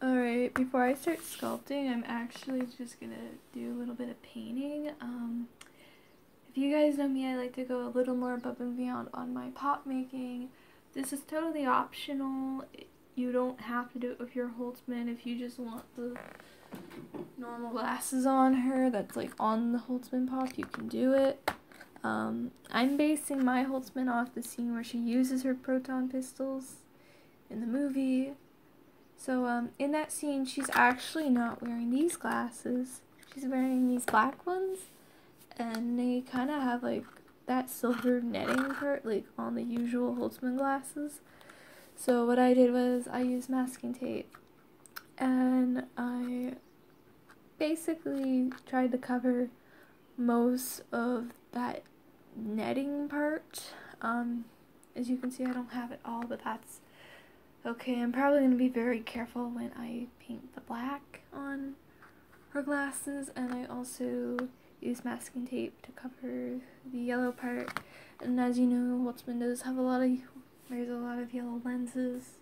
Alright, before I start sculpting, I'm actually just gonna do a little bit of painting. If you guys know me, I like to go a little more above and beyond on my pop making. This is totally optional. You don't have to do it with your Holtzmann if you just want the normal glasses on her that's like on the Holtzmann pop, you can do it. I'm basing my Holtzmann off the scene where she uses her proton pistols in the movie. So in that scene, she's actually not wearing these glasses. She's wearing these black ones, and they kind of have like that silver netting part like on the usual Holtzmann glasses. So what I did was I used masking tape, and I basically tried to cover most of that netting part. As you can see, I don't have it all, but that's okay. I'm probably going to be very careful when I paint the black on her glasses, and I also use masking tape to cover the yellow part. And as you know, Holtzmann does have there's a lot of yellow lenses.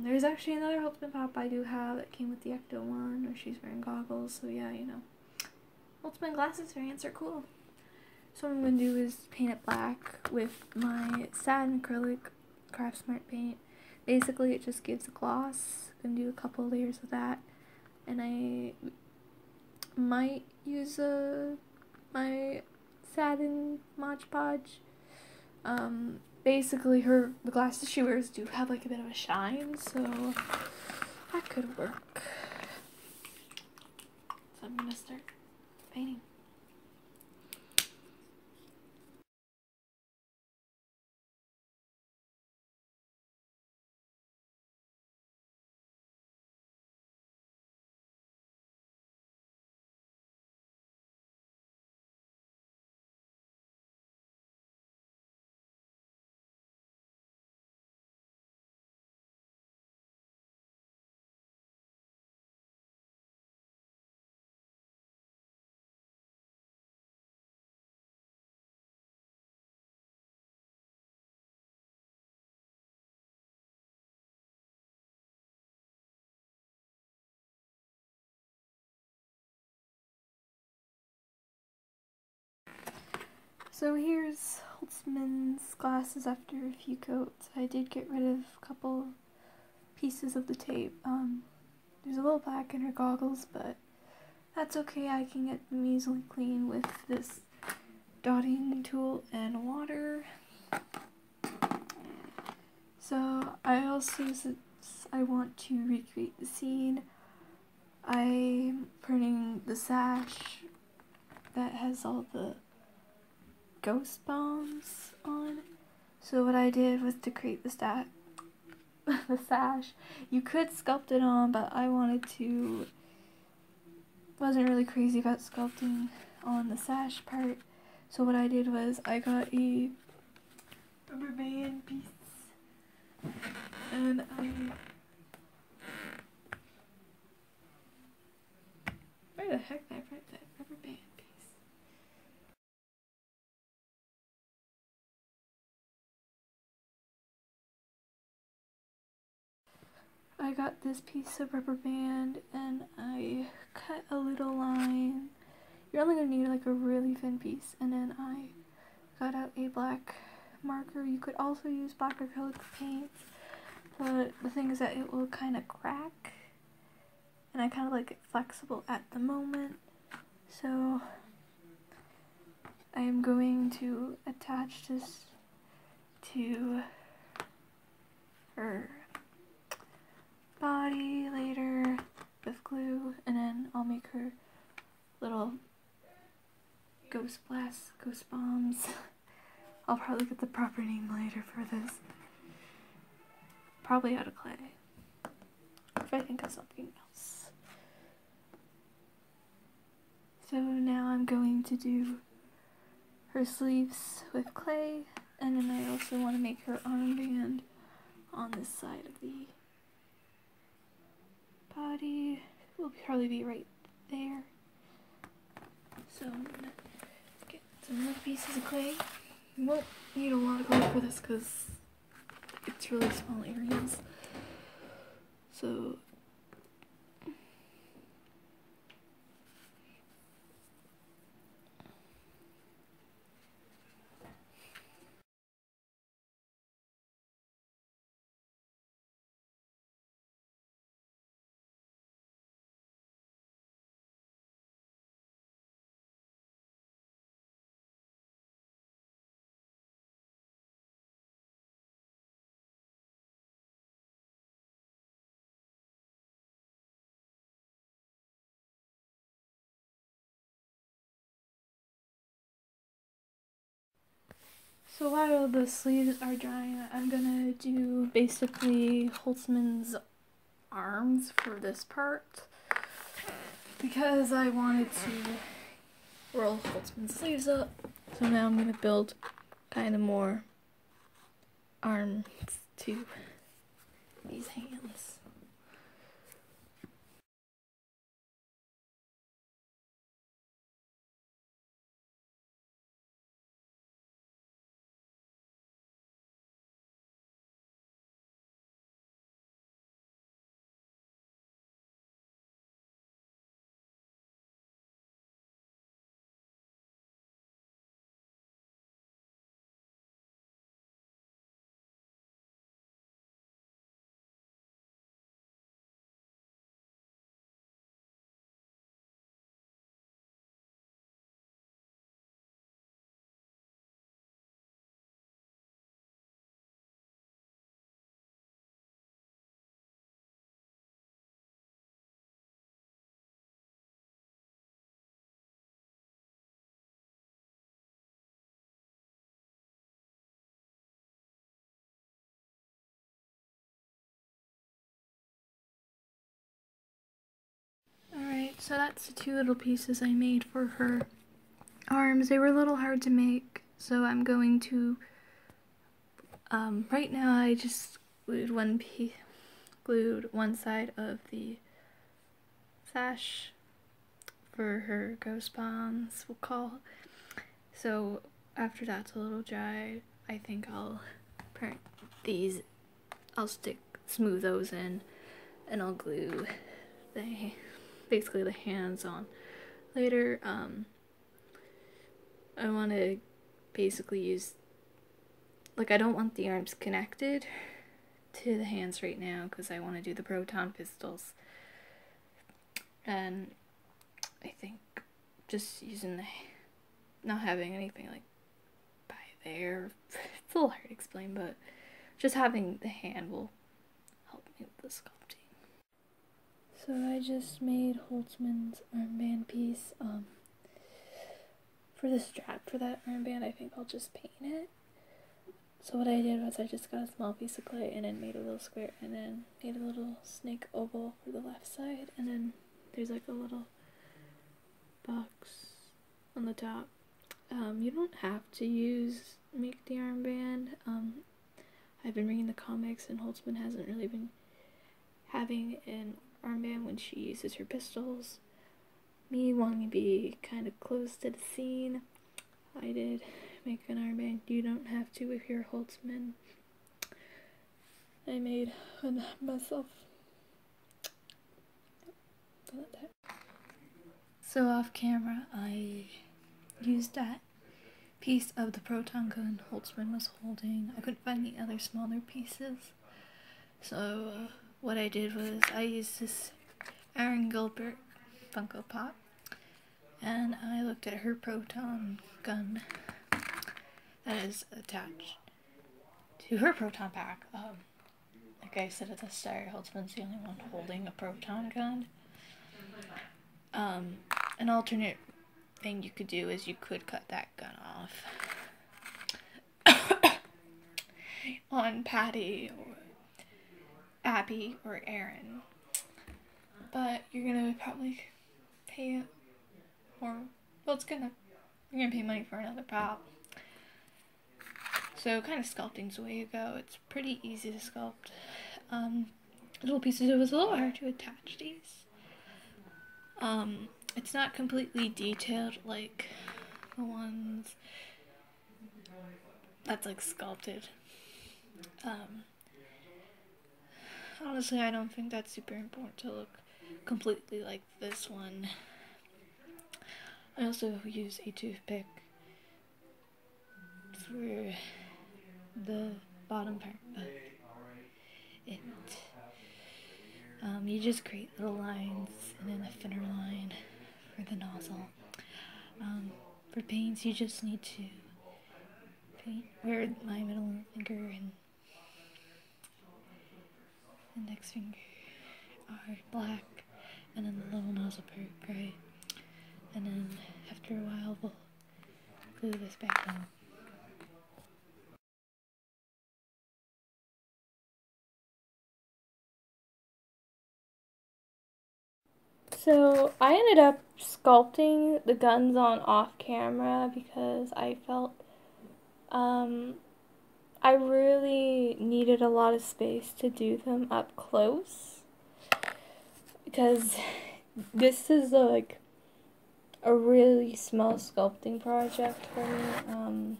There's actually another Holtzmann pop I do have that came with the Ecto one, where she's wearing goggles, so yeah, you know. Holtzmann glasses variants are cool. So what I'm going to do is paint it black with my satin acrylic Craft Smart paint. Basically, it just gives a gloss. I'm going to do a couple layers of that. And I might use my satin Mod Podge. Basically, the glasses she wears do have like a bit of a shine, so that could work. So I'm going to start painting. So here's Holtzmann's glasses after a few coats. I did get rid of a couple pieces of the tape. There's a little black in her goggles, but that's okay. I can get them easily clean with this dotting tool and water. So I also, since I want to recreate the scene, I'm printing the sash that has all the ghost bombs on. So what I did was to create the sash. You could sculpt it on, but I wasn't really crazy about sculpting on the sash part. So what I did was I got a rubber band piece, and where the heck did I print that rubber band piece? I got this piece of rubber band and I cut a little line. You're only going to need like a really thin piece, and then I got out a black marker. You could also use black acrylic paint, but the thing is that it will kind of crack, and I kind of like it flexible at the moment. So I am going to attach this to her body later with glue, and then I'll make her little ghost bombs. I'll probably get the proper name later for this. Probably out of clay, if I think of something else. So now I'm going to do her sleeves with clay, and then I also want to make her armband on this side of the body. It will probably be right there. So I'm gonna get some more pieces of clay. You won't need a lot of glue for this because it's really small areas. So So while the sleeves are drying, I'm gonna do basically Holtzmann's arms for this part because I wanted to roll Holtzmann's sleeves up. So now I'm gonna build kind of more arms to these hands. Alright, so that's the two little pieces I made for her arms. They were a little hard to make, so I'm going to, right now I just glued one side of the sash for her ghost bombs, we'll call. So after that's a little dry, I think I'll print these, I'll smooth those in, and I'll glue basically the hands on later. I want to basically use, like, I don't want the arms connected to the hands right now because I want to do the proton pistols, and I think just using not having anything like by there, it's a little hard to explain, but just having the hand will help me with the sculpting. So I just made Holtzmann's armband piece. For the strap for that armband, I think I'll just paint it. So what I did was I just got a small piece of clay and then made a little square and then made a little snake oval for the left side, and then there's like a little box on the top. You don't have to make the armband. I've been reading the comics and Holtzmann hasn't really been having an armband when she uses her pistols. Me wanting to be kind of close to the scene, I did make an armband. You don't have to if you're Holtzmann. I made one myself. So off camera, I used that piece of the proton gun Holtzmann was holding. I couldn't find the other smaller pieces. So what I did was I used this Aaron Gilbert Funko Pop, and I looked at her proton gun that is attached to her proton pack. Like I said at the start, Holtzmann's the only one holding a proton gun. An alternate thing you could do is you could cut that gun off on Patty or Abby or Aaron, but you're gonna probably pay more. Well, you're gonna pay money for another pop. So kind of sculpting's the way to go. It's pretty easy to sculpt. Little pieces. It was a little hard to attach these. It's not completely detailed like the ones that's like sculpted. Honestly, I don't think that's super important to look completely like this one. I also use a toothpick for the bottom part of it. You just create little lines and then a thinner line for the nozzle. For paints, you just need to paint where my middle finger and index finger are black, and then the little nozzle part gray. And then after a while, we'll glue this back on. So I ended up sculpting the guns on off camera because I felt I really needed a lot of space to do them up close, because this is like a really small sculpting project for me.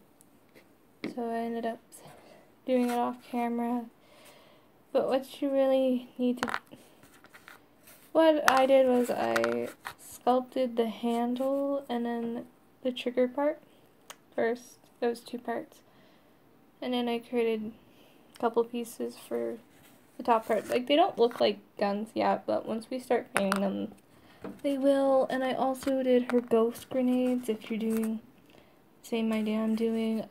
So I ended up doing it off camera. But what I did was I sculpted the handle and then the trigger part first, those two parts. And then I created a couple pieces for the top part. Like, they don't look like guns yet, but once we start painting them, they will. And I also did her ghost grenades, if you're doing the same idea I'm doing.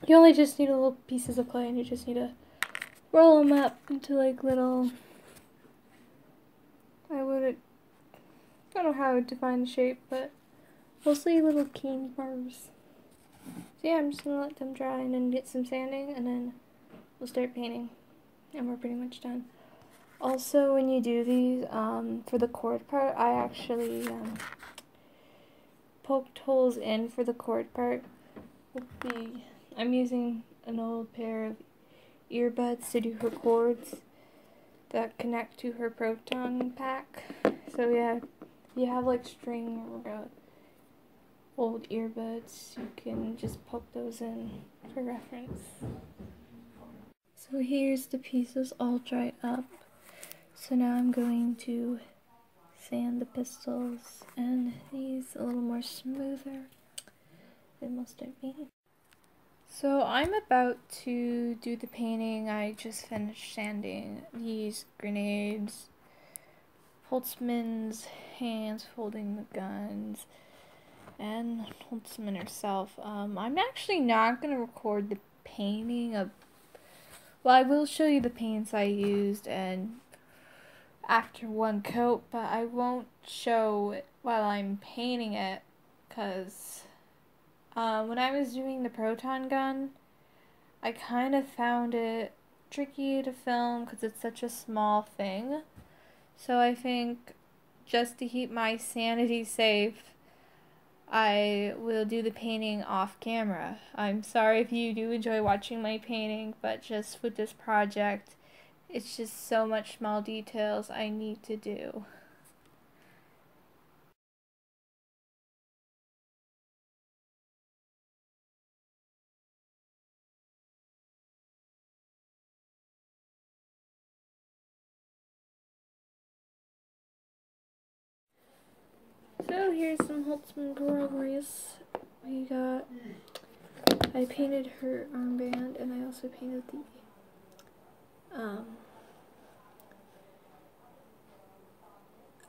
You only just need little pieces of clay, and you just need to roll them up into like little, I don't know how I would define the shape, but mostly little candy bars. So yeah, I'm just going to let them dry and then get some sanding, and then we'll start painting. And we're pretty much done. Also, when you do these, for the cord part, I actually poked holes in for the cord part. I'm using an old pair of earbuds to do her cords that connect to her Proton pack. So yeah, if you have like string or old earbuds, you can just poke those in for reference. So here's the pieces all dried up. So now I'm going to sand the pistils and these a little more smoother. Then we'll start painting. So I'm about to do the painting. I just finished sanding these grenades, Holtzmann's hands holding the guns, and Holtzmann herself. I'm actually not going to record the painting of, well, I will show you the paints I used and after one coat, but I won't show it while I'm painting it, because when I was doing the Proton gun, I kind of found it tricky to film because it's such a small thing. So I think just to keep my sanity safe, I will do the painting off camera. I'm sorry if you do enjoy watching my painting, but just with this project, it's just so much small details I need to do. So here's some Holtzmann progress. I painted her armband, and I also painted the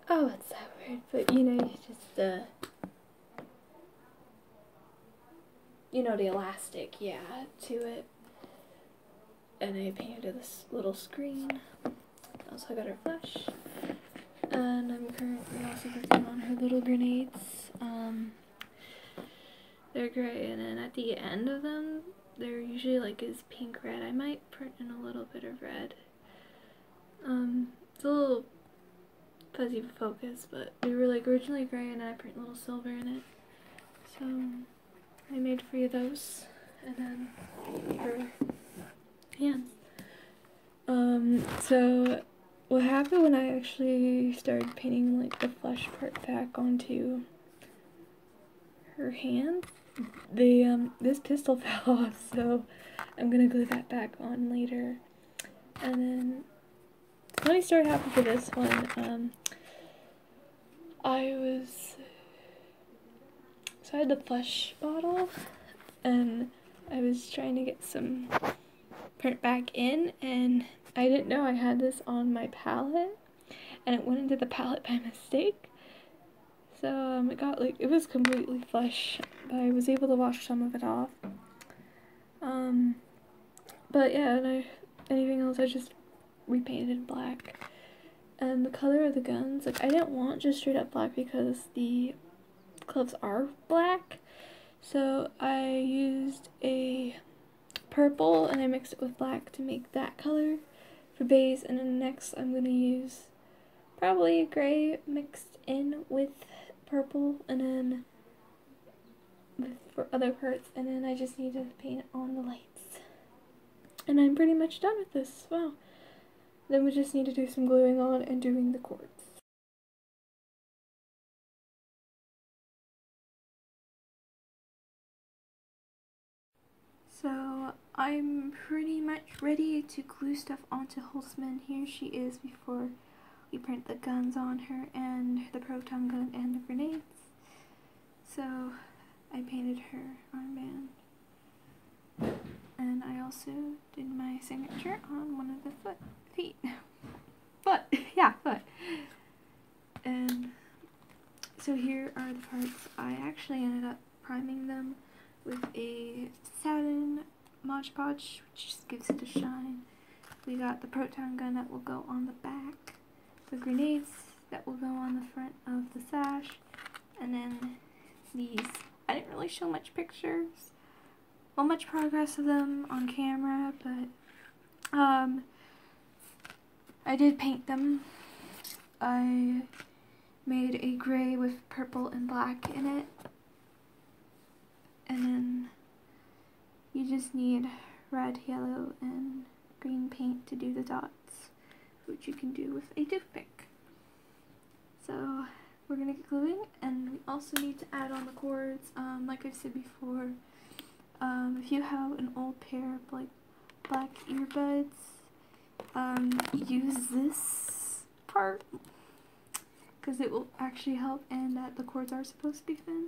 oh, it's that weird, but you just the elastic, yeah, to it. And I painted this little screen. Also got her flash. And I'm currently also working on her little grenades. They're gray, and then at the end of them, they're usually like is pink red. I might print in a little bit of red. It's a little fuzzy focus, but they were like originally gray, and then I print a little silver in it. So I made 3 of those, and then her hands. So what happened when I actually started painting like the flesh part back onto her hand, this pistol fell off, so I'm gonna glue that back on later. And then funny story happened for this one. I had the flesh bottle, and I was trying to get some print back in, and I didn't know I had this on my palette, and it went into the palette by mistake. So it was completely flesh, but I was able to wash some of it off. But yeah, anything else I just repainted black. And the color of the guns, I didn't want just straight up black because the gloves are black. So I used a purple and I mixed it with black to make that color for base. And then next I'm going to use probably gray mixed in with purple, and then for other parts, and then I just need to paint on the lights. And I'm pretty much done with this. Wow. Then we just need to do some gluing on and doing the cords. So I'm pretty much ready to glue stuff onto Holtzmann. Here she is before we print the guns on her, and the proton gun and the grenades. So I painted her armband, and I also did my signature on one of the feet. Yeah, foot. And so here are the parts. I actually ended up priming them with a satin Mod Podge, which just gives it a shine. We got the proton gun that will go on the back, the grenades that will go on the front of the sash, and then these. I didn't really show much pictures, well, much progress of them on camera, but I did paint them. I made a gray with purple and black in it, and then you just need red, yellow, and green paint to do the dots, which you can do with a toothpick. So we're gonna get gluing, and we also need to add on the cords. Like I've said before, if you have an old pair of like black earbuds, use this part because it will actually help, and that the cords are supposed to be thin.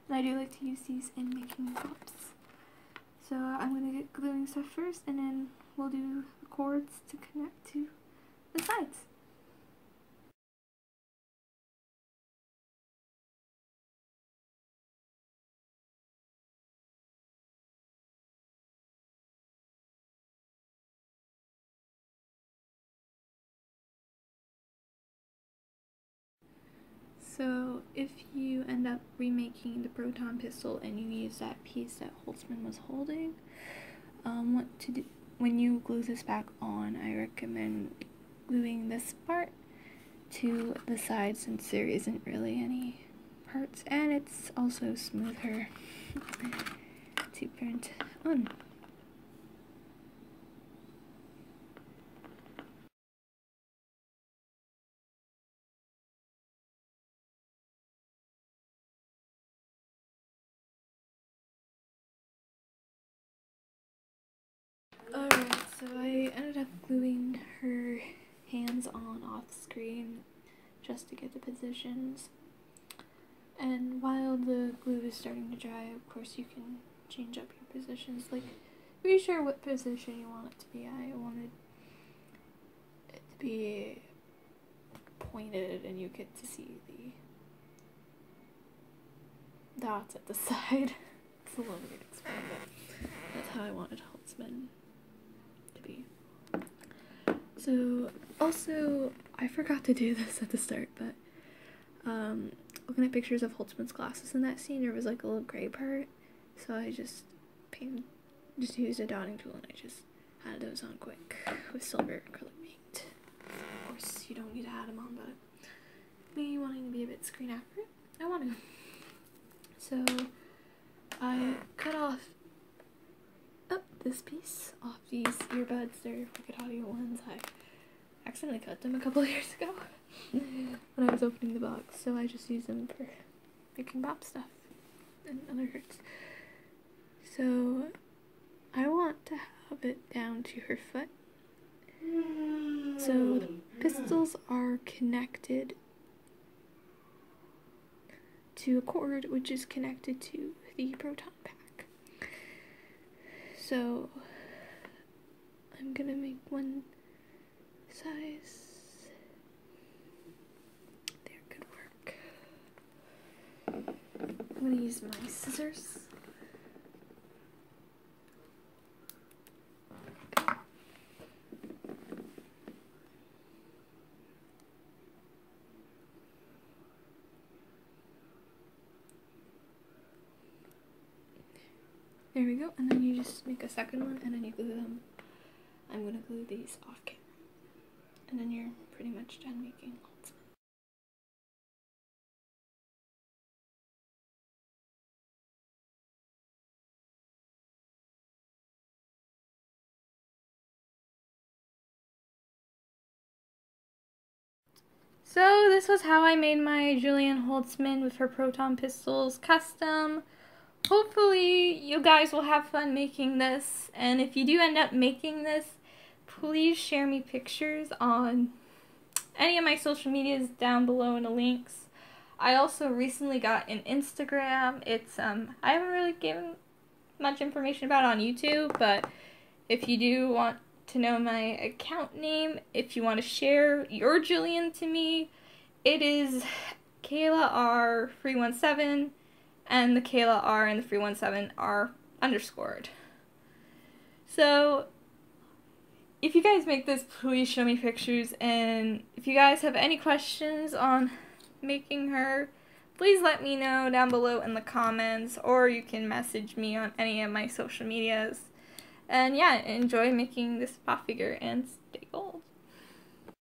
And I do like to use these in making pops. So I'm gonna get gluing stuff first, and then we'll do the cords to connect to the sides. So if you end up remaking the Proton pistol and you use that piece that Holtzmann was holding, what to do when you glue this back on, I recommend gluing this part to the side since there isn't really any parts, and it's also smoother to print on. Alright, so I ended up gluing her hands on off screen just to get the positions. And while the glue is starting to dry, of course you can change up your positions. Like, be sure what position you want it to be. I wanted it to be pointed and you get to see the dots at the side. It's a little weird to explain, but that's how I wanted Holtzmann to be. So, also, I forgot to do this at the start, but looking at pictures of Holtzmann's glasses in that scene, there was like a little gray part, so I just used a dotting tool and I just added those on quick with silver acrylic paint. Of course, you don't need to add them on, but me wanting to be a bit screen accurate, I want to. So I cut off this piece off these earbuds. They're Wicked Audio ones. I accidentally cut them a couple years ago when I was opening the box, so I just use them for making pop stuff and other hurts. So I want to have it down to her foot. So the pistols are connected to a cord which is connected to the proton pack. So I'm gonna make one size. There, good work. I'm gonna use my scissors. There we go, and then you just make a second one, and then you glue them. I'm gonna glue these off camera, and then you're pretty much done making Holtzmann. So this was how I made my Jillian Holtzmann with her Proton pistols custom. Hopefully you guys will have fun making this, and if you do end up making this, please share me pictures on any of my social medias down below in the links. I also recently got an Instagram. It's I haven't really given much information about it on YouTube, but if you do want to know my account name, if you want to share your Jillian to me, it is Kayla R 317, and the Kayla R and the 317 are underscored. So if you guys make this, please show me pictures, and if you guys have any questions on making her, please let me know down below in the comments, or you can message me on any of my social medias. And yeah, enjoy making this pop figure and stay gold.